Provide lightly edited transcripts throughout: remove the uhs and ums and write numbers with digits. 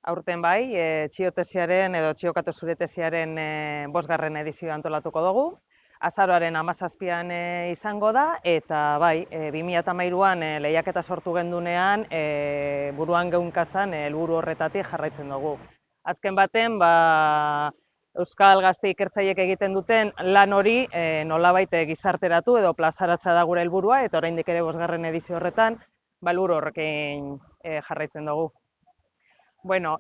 Aurten bai, txiotesiaren edo txiokatu zure tesiaren bosgarren edizioa antolatuko dugu. Azaroaren 17an izango da, eta bai, 2013an lehiaketa sortu gendunean, buruan geunkazan helburu horretatik jarraitzen dugu. Azken baten, Euskal Gazte ikertzaileek egiten duten lan hori nolabait gizarteratu edo plazaratza da gure helburua, eta oraindik ere bosgarren edizio horretan, helburu horrekin jarraitzen dugu. Bueno,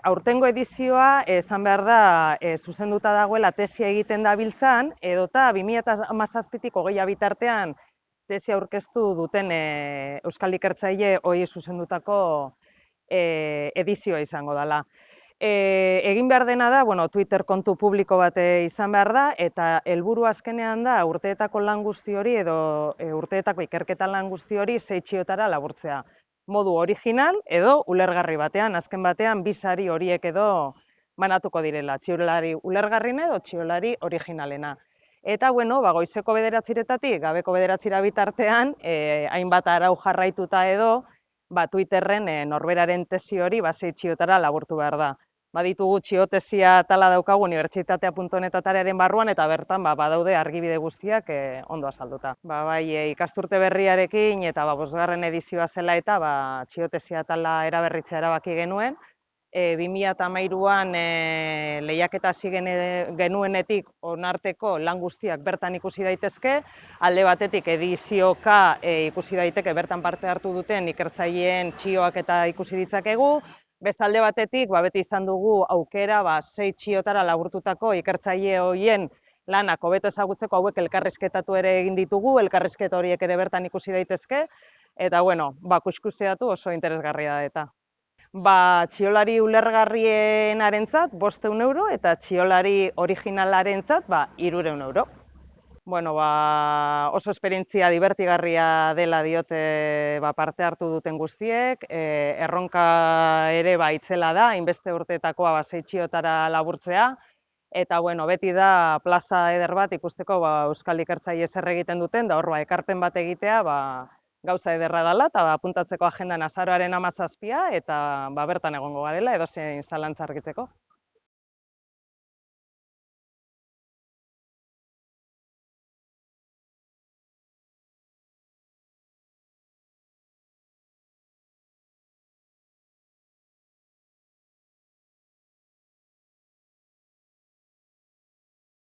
aurtengo edizioa, esan behar da, zuzenduta dagoela tesia egiten dabiltzan, edota 2017tik 20 bitartean tesia aurkeztu duten euskal ikertzaile hori zuzendutako edizioa izango dela. Egin behar dena da, Twitter kontu publiko bat izan behar da, eta helburu azkenean da urteetako lan guzti hori edo urteetako ikerketa lan guzti hori 6 txiotara laburtzea. Modu original edo ulergarri batean, azken batean bi sari horiek edo banatuko direla, txiolari ulergarrina edo txiolari originalena. Eta, goizeko 9:00-etatik gabeko 9:00 bitartean, hainbat arau jarraituta edo, Twitterren norberaren tesi hori 6 txiotara laburtu behar da. Baditugu txiotesia tala daukagu unibertsitatea.net atariaren barruan, eta bertan badaude argibide guztiak ondo azalduta. Bai, ikasturte berriarekin eta bosgarren edizioa zela eta txiotesia tala eraberritzea erabaki genuen. 2013an lehiaketa hasi genuenetik onarteko lan guztiak bertan ikusi daitezke, alde batetik edizioka ikusi daiteke bertan parte hartu duten ikertzaileen txioak eta ikusi ditzakegu, beste alde batetik beti izan dugu aukera 6 txiotara laburtutako ikertzaile horien lanak hobeto ezagutzeko hauek elkarrizketatu ere egin ditugu, elkarrizketa horiek ere bertan ikusi daitezke, eta kuskuseatu oso interesgarria da eta. Txiolari ulergarrienarentzat 500 euro eta txiolari originalarentzat 300 euro. Oso esperientzia divertigarria dela diote parte hartu duten guztiek, erronka ere itzela da, hainbeste urteetakoa 6 txiotara laburtzea, eta beti da plaza eder bat ikusteko euskal ikertzaile zer egiten duten, da hor ekarpen bat egitea gauza ederra dela, eta apuntatzeko agendan azaroaren 17a, eta bertan egongo garela edozein zalantza argitzeko.